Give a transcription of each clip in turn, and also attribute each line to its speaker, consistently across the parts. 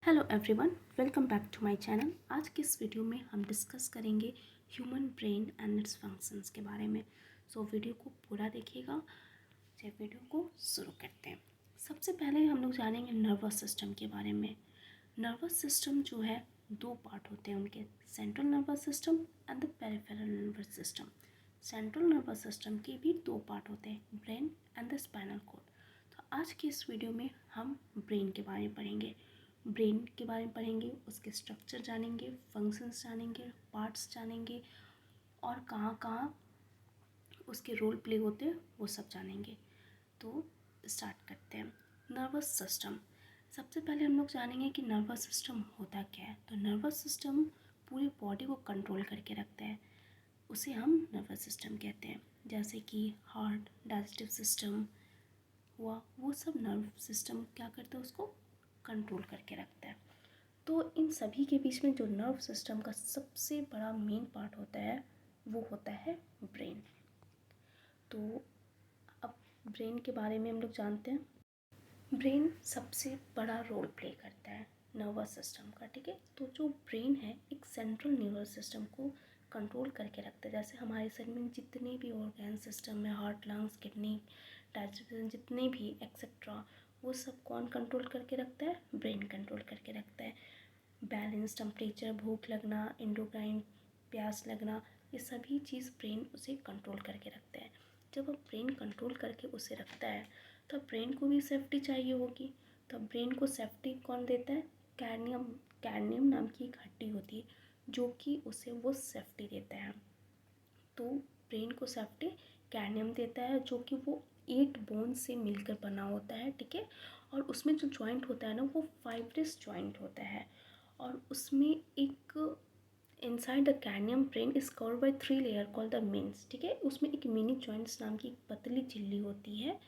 Speaker 1: Hello everyone, welcome back to my channel. आज के इस वीडियो में हम डिस्कस करेंगे human brain and its functions के बारे में। सो वीडियो को पूरा देखिएगा। चलिए वीडियो को शुरू करते हैं। सबसे पहले हम लोग जानेंगे नर्वस सिस्टम के बारे में। नर्वस सिस्टम जो है दो पार्ट होते हैं उनके, central nervous system and the peripheral nervous system. Central nervous system के भी दो पार्ट होते हैं, brain and the spinal cord. तो आज की इस वीडियो में हम ब्रेन के बारे में पढ़ेंगे। ब्रेन के बारे में पढ़ेंगे, उसके स्ट्रक्चर जानेंगे, फंक्शंस जानेंगे, पार्ट्स जानेंगे और कहाँ कहाँ उसके रोल प्ले होते हैं वो सब जानेंगे। तो स्टार्ट करते हैं। Nervous system. सबसे पहले हम लोग जानेंगे कि नर्वस सिस्टम होता क्या है। तो नर्वस सिस्टम पूरी बॉडी को कंट्रोल करके रखता है, उसे हम नर्वस सिस्टम कहते हैं। जैसे कि हार्ट, डाइजेस्टिव सिस्टम हुआ, वो सब नर्व सिस्टम क्या करता है, उसको कंट्रोल करके रखता है। तो इन सभी के बीच में जो नर्व सिस्टम का सबसे बड़ा मेन पार्ट होता है वो होता है ब्रेन। तो अब ब्रेन के बारे में हम लोग जानते हैं। ब्रेन सबसे बड़ा रोल प्ले करता है नर्वस सिस्टम का, ठीक है। तो जो ब्रेन है एक सेंट्रल नर्वस सिस्टम को कंट्रोल करके रखता है। जैसे हमारे शरीर में जितने भी ऑर्गन सिस्टम है, हार्ट, लंग्स, किडनी, डाइजेशन, जितने भी एक्सेट्रा, वो सब कौन कंट्रोल करके रखता है? ब्रेन कंट्रोल करके रखता है। बैलेंस, टेम्परेचर, भूख लगना, एंडोक्राइन, प्यास लगना, ये सभी चीज़ ब्रेन उसे कंट्रोल करके रखता है। जब अब ब्रेन कंट्रोल करके उसे रखता है तो ब्रेन को भी सेफ्टी चाहिए होगी। तो ब्रेन को सेफ्टी कौन देता है? कैडमियम। कैडमियम नाम की एक हड्डी होती है जो कि उसे वो सेफ्टी देता है। तो ब्रेन को सेफ्टी कैडमियम देता है, जो कि वो 8 बोन से मिलकर बना होता है, ठीक है। और उसमें जो जॉइंट होता है ना, वो फाइब्रस जॉइंट होता है। और उसमें एक inside the cadmium brain is covered by 3 layer called the mens, ठीक है। उसमें एक मिनी जॉइंट्स नाम की एक पतली झिल्ली होती है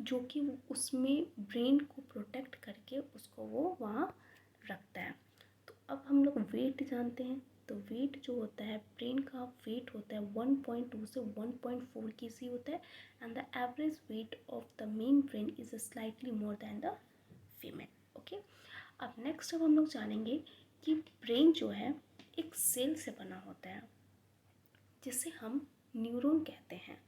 Speaker 1: जो कि उसमें ब्रेन को प्रोटेक्ट करके उसको वो वहाँ रखता है। तो अब हम लोग वेट जानते हैं। तो वेट जो होता है ब्रेन का, वेट होता है 1.2 से 1.4 kg होता है। And the average weight of the main brain is slightly more than the female, okay. अब नेक्स्ट अब हम लोग जानेंगे कि ब्रेन जो है एक सेल से बना होता है जिसे हम न्यूरॉन कहते हैं।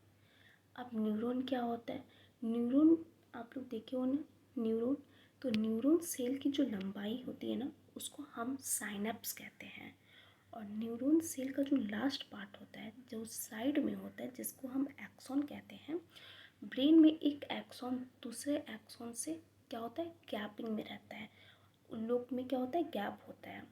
Speaker 1: अब न्यूरॉन क्या होता है? न्यूरॉन आप लोग देखे हो ना, न्यूरॉन। तो न्यूरॉन सेल की जो लंबाई होती है ना, उसको हम साइनेप्स कहते हैं। और न्यूरॉन सेल का जो लास्ट पार्ट होता है, जो साइड में होता है, जिसको हम एक्सॉन कहते हैं। ब्रेन में एक एक्सॉन दूसरे एक्सॉन से क्या होता है? गैपिंग में रहता है। उन लोग में क्या होता है? गैप होता है।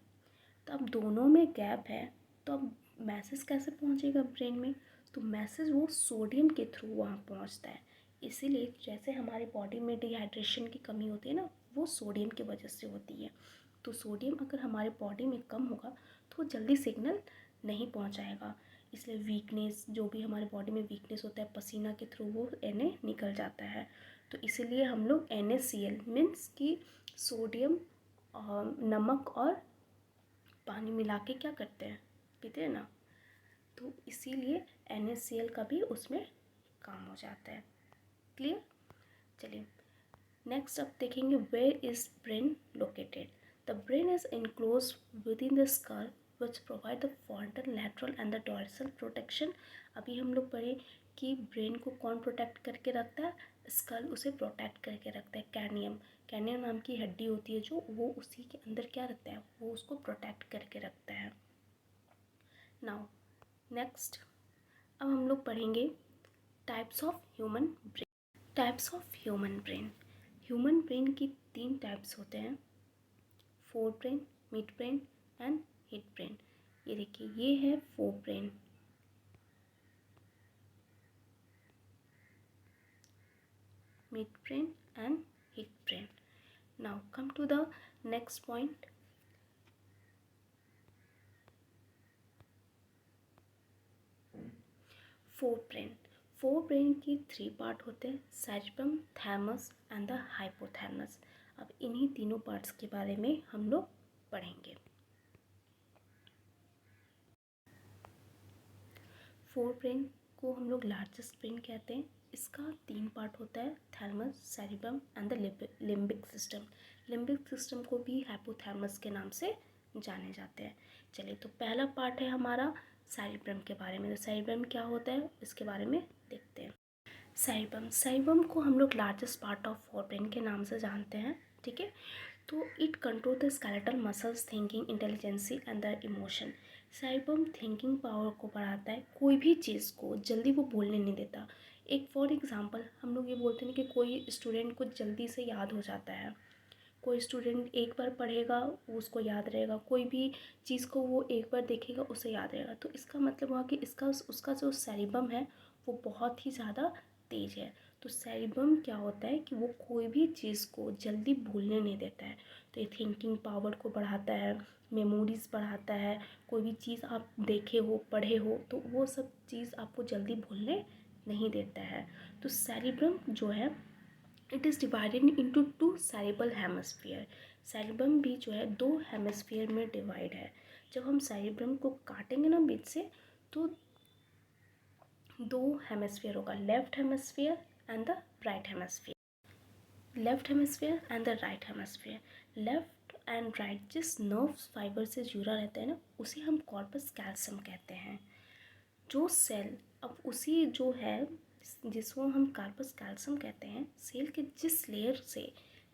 Speaker 1: तो अब दोनों में गैप है, तो अब मैसेज कैसे पहुंचेगा ब्रेन में? तो मैसेज वो सोडियम के थ्रू वहाँ पहुंचता है। इसीलिए जैसे हमारी बॉडी में डिहाइड्रेशन की कमी होती है ना, वो सोडियम की वजह से होती है। तो सोडियम अगर हमारे बॉडी में कम होगा तो वो जल्दी सिग्नल नहीं पहुंचाएगा। इसलिए वीकनेस, जो भी हमारे बॉडी में वीकनेस होता है, पसीना के थ्रू वो Na निकल जाता है। तो इसीलिए हम लोग NaCl मीन्स कि सोडियम, नमक और पानी मिला के क्या करते हैं? पीते हैं ना। तो इसीलिए NaCl का भी उसमें काम हो जाता है। क्लियर? चलिए नेक्स्ट अब देखेंगे, where is brain located. The brain is enclose within the skull which provide the frontal, lateral and the dorsal protection. अभी हम लोग पढ़े कि ब्रेन को कौन प्रोटेक्ट करके रखता है? स्कल उसे प्रोटेक्ट करके रखता है। कैनियम, कैनियम नाम की हड्डी होती है जो वो उसी के अंदर क्या रखता है? वो उसको प्रोटेक्ट करके रखता है। नाउ नेक्स्ट अब हम लोग पढ़ेंगे types of human brain. Types of human brain. Human brain की 3 टाइप्स होते हैं, forebrain, midbrain and hindbrain. ये देखिए, ये है forebrain, midbrain and hindbrain. Now come to the next point. Forebrain. Forebrain की 3 part होते हैं, cerebrum, thalamus and the hypothalamus. अब इन्हीं तीनों पार्ट्स के बारे में हम लोग पढ़ेंगे। फोर ब्रेन को हम लोग लार्जेस्ट ब्रेन कहते हैं, इसका 3 पार्ट होता है, thalamus, cerebrum and the limbic system. Limbic system को भी हाइपोथैलेमस के नाम से जाने जाते हैं। चलिए, तो पहला पार्ट है हमारा सेरिब्रम के बारे में। तो सेरिब्रम क्या होता है इसके बारे में देखते हैं। सेरिबम को हम लोग लार्जेस्ट पार्ट ऑफ फोरब्रेन के नाम से जानते हैं, ठीक है। तो it control the skeletal muscles, thinking, intelligence and the emotion. Cerebrum thinking power को बढ़ाता है, कोई भी चीज़ को जल्दी वो भूलने नहीं देता। एक फॉर एग्जांपल हम लोग ये बोलते हैं कि कोई स्टूडेंट को जल्दी से याद हो जाता है। कोई स्टूडेंट एक बार पढ़ेगा उसको याद रहेगा, कोई भी चीज़ को वो एक बार देखेगा उसे याद रहेगा। तो इसका मतलब हुआ कि इसका उसका जो सेरिबम है वो बहुत ही ज़्यादा तेज है। तो सेरिबम क्या होता है कि वो कोई भी चीज़ को जल्दी भूलने नहीं देता है। तो ये थिंकिंग पावर को बढ़ाता है, मेमोरीज बढ़ाता है। कोई भी चीज़ आप देखे हो, पढ़े हो, तो वो सब चीज़ आपको जल्दी भूलने नहीं देता है। तो सेरिब्रम जो है it is divided into 2 cerebral hemisphere. Cerebrum भी जो है 2 हेमिस्फीयर में डिवाइड है। जब हम सेरिब्रम को काटेंगे ना बीच से, तो 2 हेमिस्फीयर होगा, left hemisphere and the right hemisphere. Left hemisphere and the right hemisphere. Left and right जिस नर्व फाइबर से जुड़ा रहता है ना, उसे हम कॉर्पस कैल्शियम कहते हैं। जो सेल अब उसी जो है जिसको हम कार्पस कैल्शियम कहते हैं, सेल के जिस लेयर से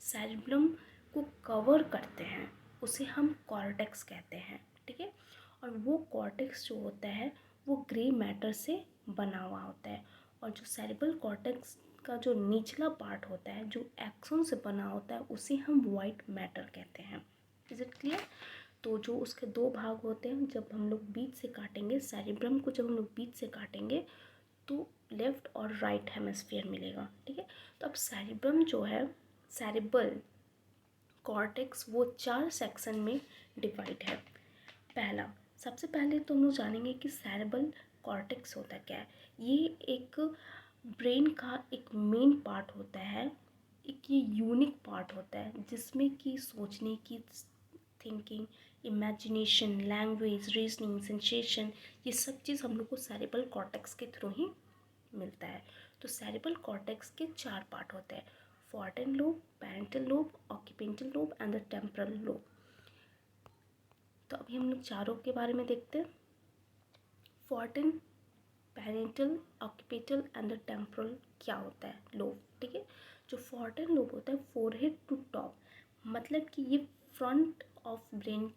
Speaker 1: सेरिब्रम को कवर करते हैं उसे हम कॉर्टेक्स कहते हैं, ठीक है। और वो कॉर्टेक्स जो होता है वो ग्रे मैटर से बना हुआ होता है। और जो सेरिब्रल कॉर्टेक्स का जो निचला पार्ट होता है जो एक्सोन से बना होता है उसे हम वाइट मैटर कहते हैं। Is it clear? तो जो उसके 2 भाग होते हैं, जब हम लोग बीच से काटेंगे सेरिब्रम को, जब हम लोग बीच से काटेंगे तो लेफ्ट और राइट हेमिस्फीयर मिलेगा, ठीक है। तो अब सेरिब्रम जो है, सेरिब्रल कॉर्टेक्स, वो 4 सेक्शन में डिवाइड है। पहला, सबसे पहले तो हम लोग जानेंगे कि सेरिब्रल कॉर्टेक्स होता क्या है। ये एक ब्रेन का एक मेन पार्ट होता है, एक ये यूनिक पार्ट होता है जिसमें कि सोचने की, thinking, imagination, language, reasoning, sensation, ये सब चीज़ हम लोग को सेरिब्रल कॉर्टेक्स के थ्रू ही मिलता है। तो सेरिब्रल कॉर्टेक्स के 4 पार्ट होते हैं, frontal lobe, parietal lobe, occipital lobe and the temporal lobe. तो अभी हम लोग चारों के बारे में देखते हैं। Frontal, parietal, occipital and the temporal क्या होता है लोब, ठीक है। जो फ्रंटल लोब होता है फोरहेड टू टॉप, मतलब कि ये front of brain,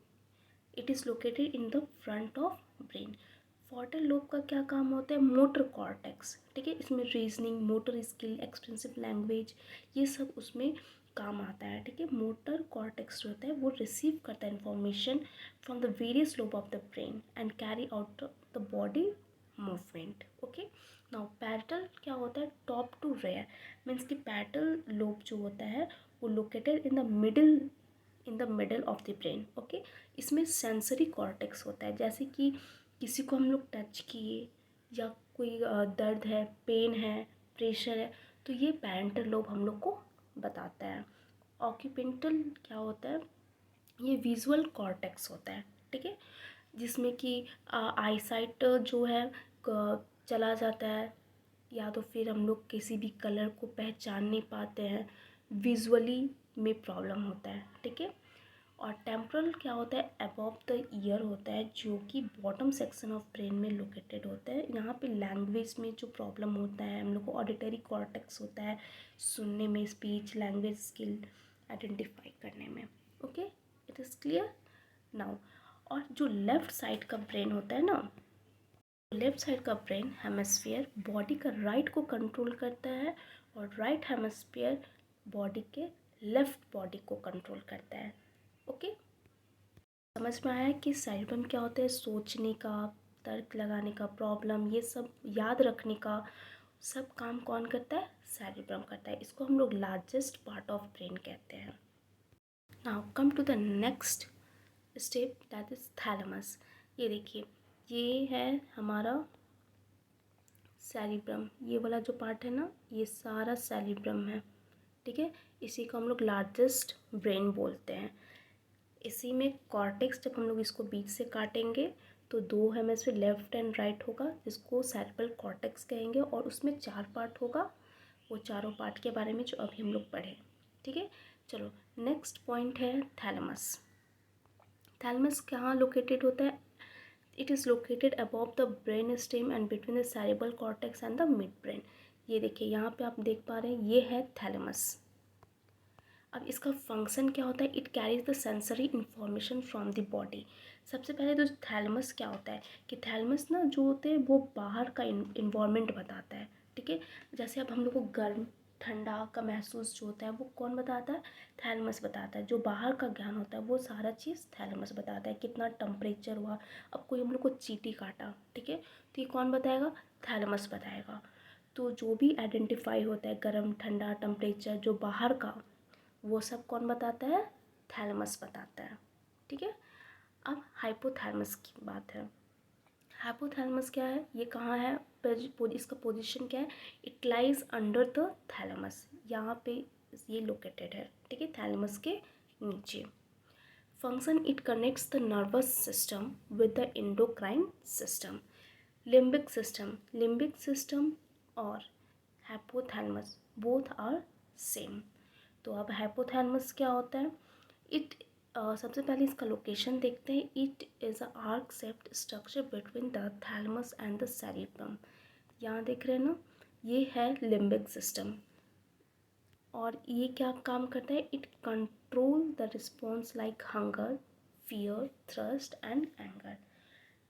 Speaker 1: it is located in the front of brain. Frontal lobe का क्या काम होता है? मोटर कॉर्टेक्स, ठीक है। इसमें reasoning, motor skill, expressive language, ये सब उसमें काम आता है, ठीक है। मोटर कॉर्टेक्स जो होता है वो रिसीव करता है information from the various lobe of the brain and carry out the body movement, okay. Now parietal क्या होता है? टॉप टू रेयर, मीन्स कि पैरेटल लोब जो होता है वो located in the middle of the brain, okay. इसमें sensory cortex होता है, जैसे कि किसी को हम लोग टच किए या कोई दर्द है, पेन है, प्रेशर है, तो ये पैरेंटल लोब हम लोग को बताता है। ऑक्यूपेंटल क्या होता है? ये विजुअल कॉर्टेक्स होता है, ठीक है, जिसमें कि आईसाइट जो है चला जाता है, या तो फिर हम लोग किसी भी कलर को पहचान नहीं पाते हैं, विजुअली में प्रॉब्लम होता है, ठीक है। और टेम्पोरल क्या होता है? अबव द ईयर होता है, जो कि बॉटम सेक्शन ऑफ ब्रेन में लोकेटेड होता है। यहाँ पे लैंग्वेज में जो प्रॉब्लम होता है, हम लोग को ऑडिटरी कॉर्टेक्स होता है, सुनने में, स्पीच, लैंग्वेज स्किल आइडेंटिफाई करने में, okay. It is clear now. और जो लेफ्ट साइड का ब्रेन होता है ना, लेफ्ट साइड का ब्रेन हेमिस्फीयर बॉडी का राइट को कंट्रोल करता है, और राइट हेमिस्फीयर बॉडी के लेफ्ट बॉडी को कंट्रोल करता है, ओके। समझ में आया कि सेरिब्रम क्या होता है? सोचने का, तर्क लगाने का, प्रॉब्लम, ये सब याद रखने का सब काम कौन करता है? सेरिब्रम करता है। इसको हम लोग लार्जेस्ट पार्ट ऑफ ब्रेन कहते हैं। Now come to the next step, that is thalamus. ये देखिए, ये है हमारा सेरिब्रम, ये वाला जो पार्ट है ना, ये सारा सेरिब्रम है, ठीक है। इसी को हम लोग लार्जेस्ट ब्रेन बोलते हैं। इसी में कॉर्टेक्स, जब हम लोग इसको बीच से काटेंगे तो 2 हेमिस्फीयर लेफ्ट एंड राइट होगा, जिसको सेरेब्रल कॉर्टेक्स कहेंगे, और उसमें 4 पार्ट होगा। वो चारों पार्ट के बारे में जो अभी हम लोग पढ़े, ठीक है। चलो नेक्स्ट पॉइंट है थैलेमस। थैलेमस कहाँ लोकेटेड होता है? It is located above the brain stem and between the cerebral cortex and the mid brain. ये देखिए यहाँ पे आप देख पा रहे हैं, ये है थैलेमस। अब इसका फंक्शन क्या होता है? It carries the sensory information from the body. सबसे पहले तो थैलेमस क्या होता है कि थैलेमस ना जो होते हैं वो बाहर का इन्वायरमेंट बताता है, ठीक है। जैसे अब हम लोग को गर्म ठंडा का महसूस जो होता है वो कौन बताता है? थैलेमस बताता है। जो बाहर का ज्ञान होता है वो सारा चीज़ थैलेमस बताता है। कितना टेम्परेचर हुआ, अब कोई हम लोग को चींटी काटा, ठीक है, तो ये कौन बताएगा? थैलेमस बताएगा। तो जो भी आइडेंटिफाई होता है गर्म ठंडा टेम्परेचर जो बाहर का, वो सब कौन बताता है? थैलेमस बताता है, ठीक है। अब हाइपोथैलेमस की बात है। हाइपोथैलेमस क्या है? ये कहाँ है? इसका पोजीशन क्या है? It lies under the thalamus. यहाँ पे ये लोकेटेड है, ठीक है, थैलेमस के नीचे। Function, it connects the nervous system with the endocrine system. Limbic system और हाइपोथैलेमस बोथ आर सेम। तो अब हाइपोथैलेमस क्या होता है? इट सबसे पहले इसका लोकेशन देखते हैं। It is a arc shaped structure between the thalamus and the cerebrum. यहाँ देख रहे हैं ना, ये है लिम्बिक सिस्टम। और ये क्या काम करता है? It control the response like hunger, fear, thrust and anger.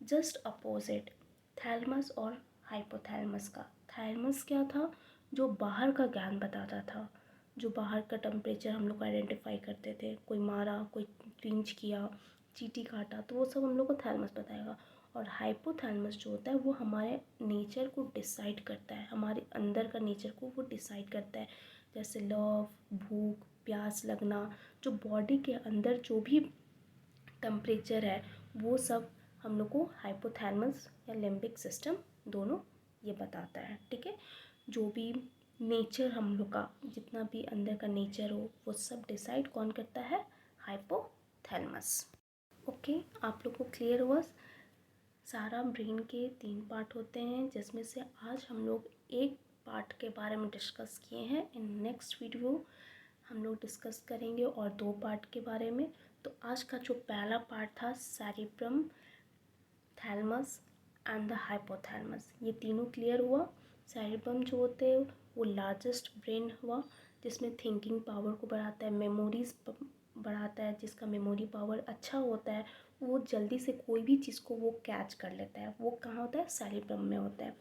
Speaker 1: Just opposite thalamus और हाइपोथैलेमस का। थैलेमस क्या था? जो बाहर का ज्ञान बताता था, जो बाहर का टेम्परेचर हम लोग आइडेंटिफाई करते थे। कोई मारा, कोई पिंच किया, चींटी काटा, तो वो सब हम लोग को थैलेमस बताएगा। और हाइपोथैलेमस जो होता है वो हमारे नेचर को डिसाइड करता है, हमारे अंदर का नेचर को वो डिसाइड करता है। जैसे लव, भूख, प्यास लगना, जो बॉडी के अंदर जो भी टेम्परेचर है वो सब हम लोग को हाइपोथैलेमस या लिम्बिक सिस्टम दोनों ये बताता है, ठीक है। जो भी नेचर हम लोग का, जितना भी अंदर का नेचर हो, वो सब डिसाइड कौन करता है? हाइपोथैलेमस। ओके, आप लोग को क्लियर हुआ? सारा ब्रेन के 3 पार्ट होते हैं, जिसमें से आज हम लोग एक पार्ट के बारे में डिस्कस किए हैं। इन नेक्स्ट वीडियो हम लोग डिस्कस करेंगे और 2 पार्ट के बारे में। तो आज का जो पहला पार्ट था cerebrum, thalamus and the hypothalamus, ये तीनों क्लियर हुआ। सेरेब्रम जो होते हैं वो लार्जेस्ट ब्रेन हुआ, जिसमें थिंकिंग पावर को बढ़ाता है, मेमोरीज बढ़ाता है। जिसका मेमोरी पावर अच्छा होता है वो जल्दी से कोई भी चीज़ को वो कैच कर लेता है। वो कहाँ होता है? सेरेब्रम में होता है।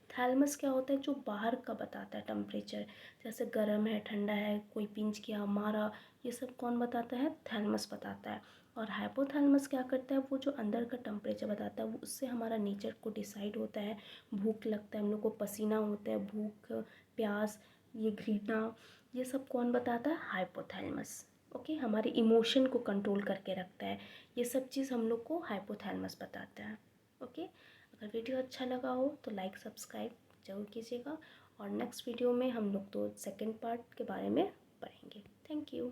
Speaker 1: थैलेमस क्या होता है? जो बाहर का बताता है टेम्परेचर, जैसे गर्म है, ठंडा है, कोई पिंच किया, मारा, ये सब कौन बताता है? थैलेमस बताता है। और हाइपोथैलेमस क्या करता है? वो जो अंदर का टेम्परेचर बताता है, वो उससे हमारा नेचर को डिसाइड होता है। भूख लगता है, हम लोग को पसीना होता है, भूख, प्यास, ये घृणा, ये सब कौन बताता है? हाइपोथैलेमस। ओके, हमारे इमोशन को कंट्रोल करके रखता है। ये सब चीज़ हम लोग को हाइपोथैलेमस बताता है। ओके, अगर वीडियो अच्छा लगा हो तो लाइक सब्सक्राइब जरूर कीजिएगा। और नेक्स्ट वीडियो में हम लोग तो सेकंड पार्ट के बारे में पढ़ेंगे। Thank you.